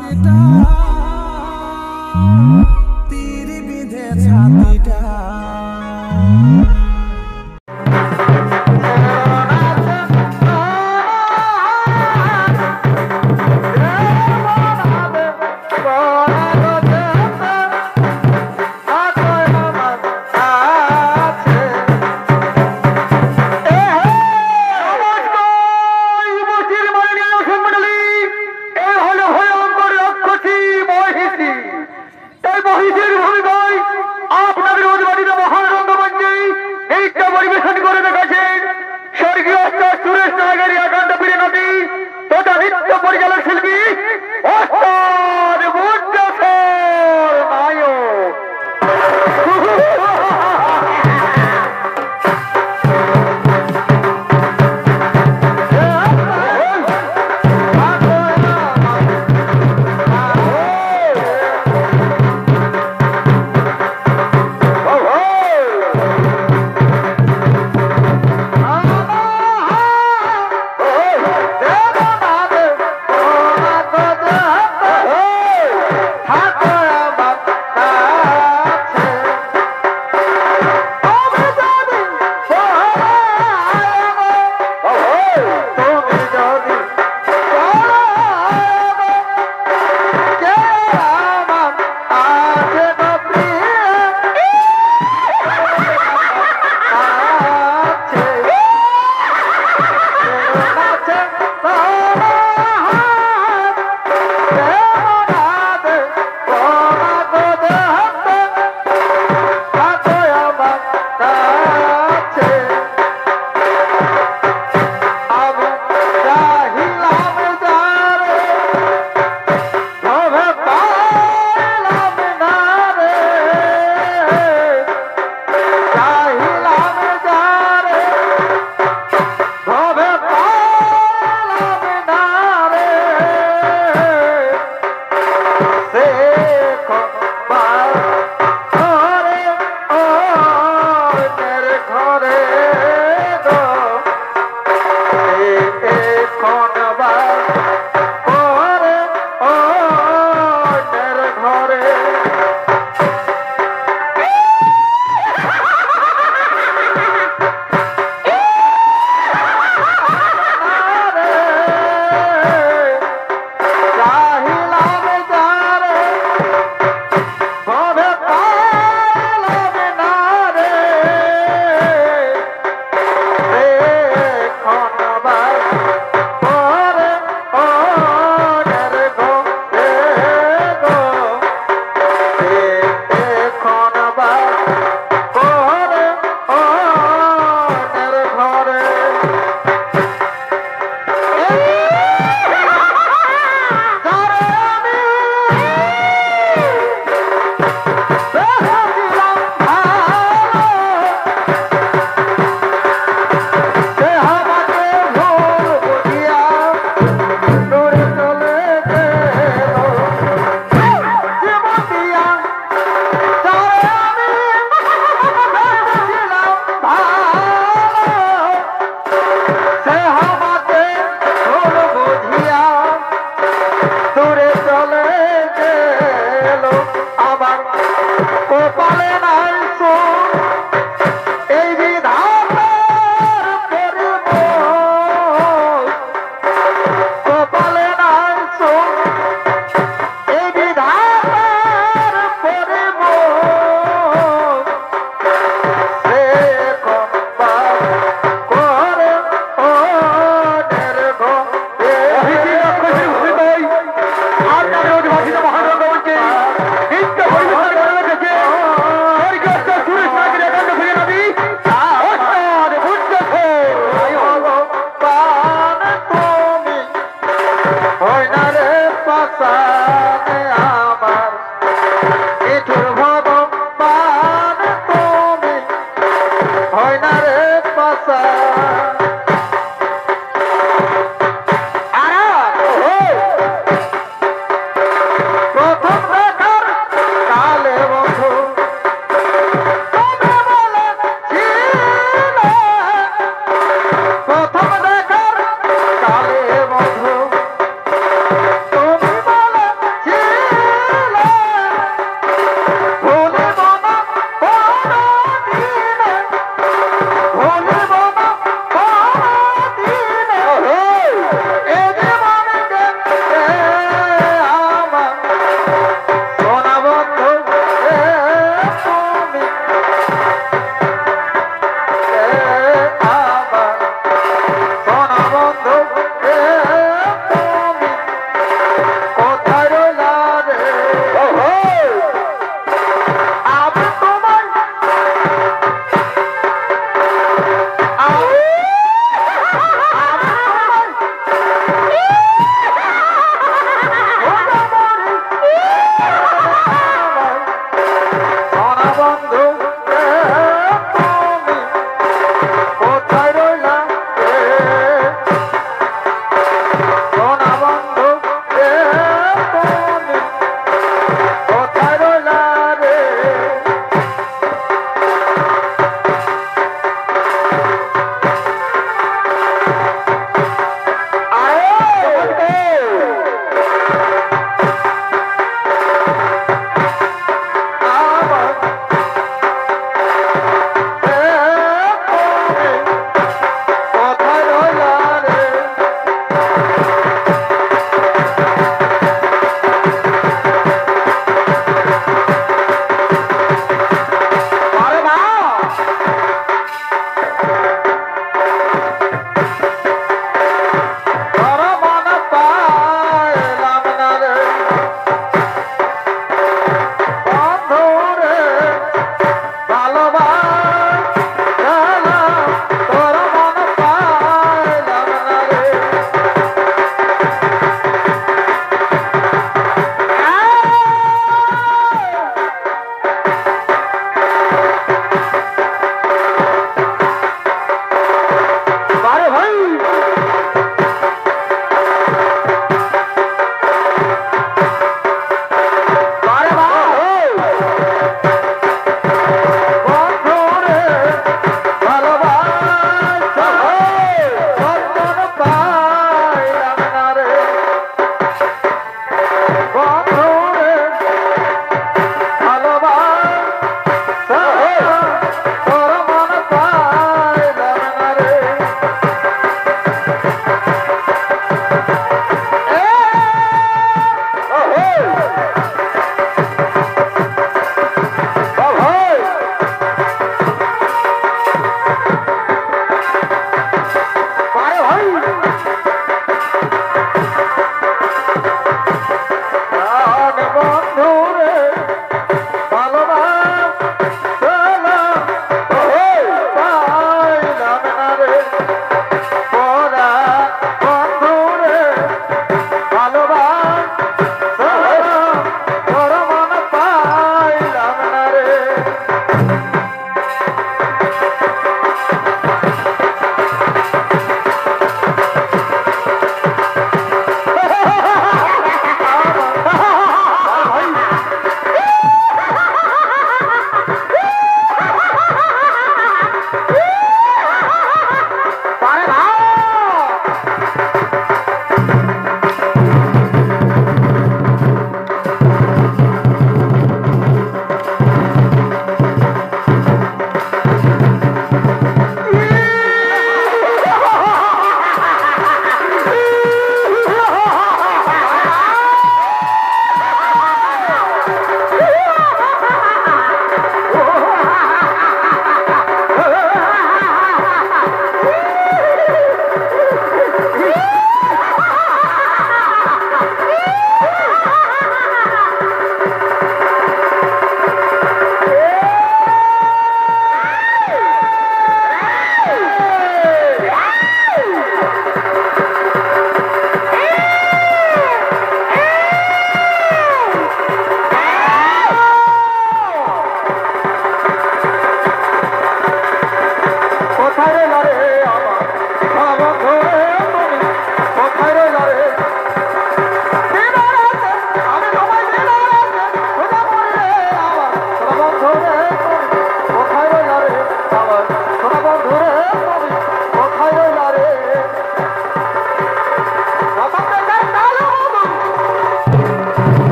হাসিটা তীর বিঁধে ছাতিটা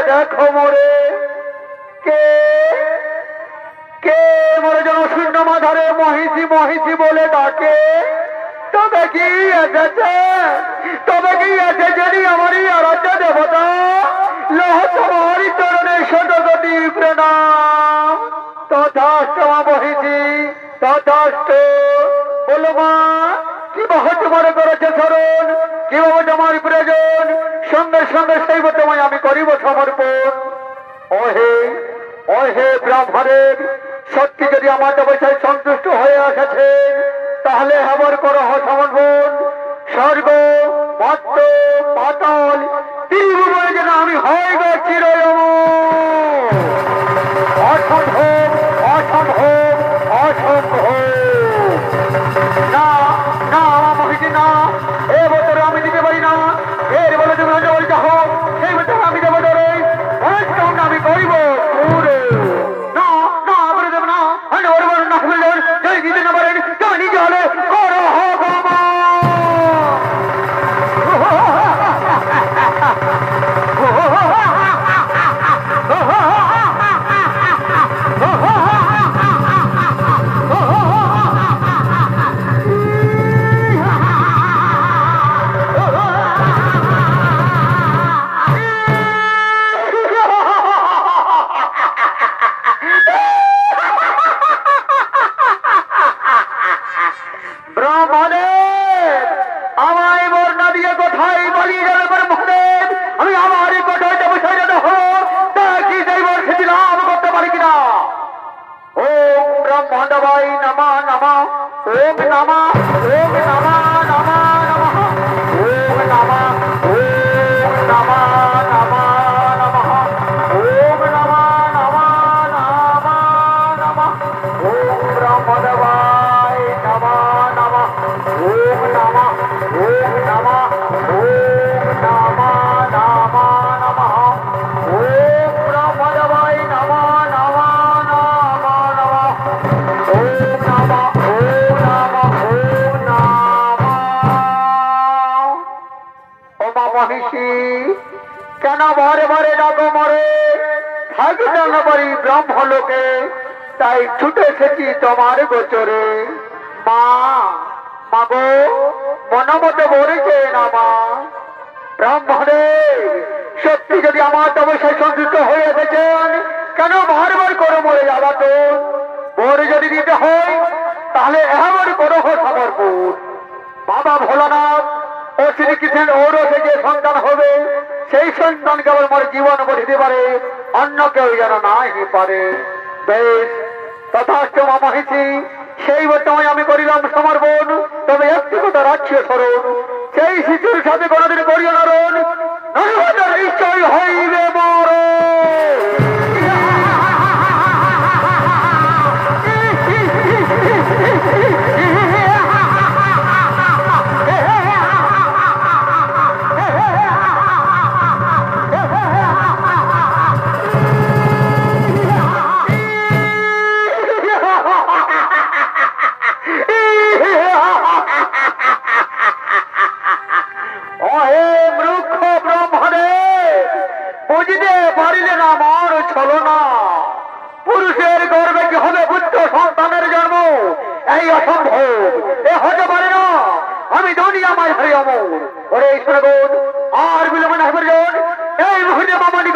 দেখো মোরে কে কে মোরে যেন শূন্য মাধারে মহিষী মহিষী বলে ডাকে। তবে কি এসেছে তবে কি এসেছেনি আমারই আরাধ্য দেবতা। লহ তোমারই চরণে শতকোটি প্রণাম। তথাস্তু মা মহিষী তথাস্তু। বলো মা কিভাবে তোমার করেছে স্মরণ, কিভাবে তোমার প্রয়োজন, সঙ্গে সঙ্গে সেই তোমায় আমি করিব সমর্পণ। ওহে ওহে ব্রাহ্মণের, সত্যি যদি আমার তপস্যায় সন্তুষ্ট হয়ে এসেছে তাহলে হেবর করো সমর্পণ। স্বর্গ মর্ত পাতাল ত্রিভুবনে যেন আমি হয়ে গেছি অসম্ভব অসম্ভব অসম্ভব। না না আমার মহিষী না, এ বছর আমি দিতে পারি না। এর বলে তুমি বলতে হোক সেই বছর আমি দেবো ধরে আমি করিব না না বলে দেব না। না যদি দিতে না পারেন তুমি নিজে হলে করো হোক কেন ভরে ভরে ডাকো মরে থাকি যেন পারি ব্রহ্ম লোকে, তাই ছুটে এসেছি তোমার গোচরে। মা মাগো মনমতে বলেছে না মা। ব্রাহ্মণে সত্যি যদি আমার তপস্যায় সন্তুষ্ট হয়ে এসেছেন কেন বারবার করে মরে যাবা তো। বর যদি দিতে হয় তাহলে এবার করো সমর্পণ। বাবা ভোলানাথ ও শ্রীকৃষ্ণের ঔরসে যে সন্তান হবে সেই সন্তান কেবল মোর জীবন বসিতে পারে, অন্য কেউ যেন নাই পারে। বেশ তথাস্তু মা মহিষী, সেই বর্তমানে আমি করিলাম সমর্পণ। তবে একটি কথা রাখিও স্মরণ, সেই শিশুর সাথে কোনদিন করিও নারণ, নিশ্চয় হইবে মরণ। পুরুষের গর্বে কি হবে পুত্র সন্তানের জন্ম? এই অসম্ভব, এ হতে পারে না। আমি দুনিয়া মাঝারি অমর। ওরে শোনগণ, আর বিলম্ব না করবেন। এই মুহূর্তে মামাটি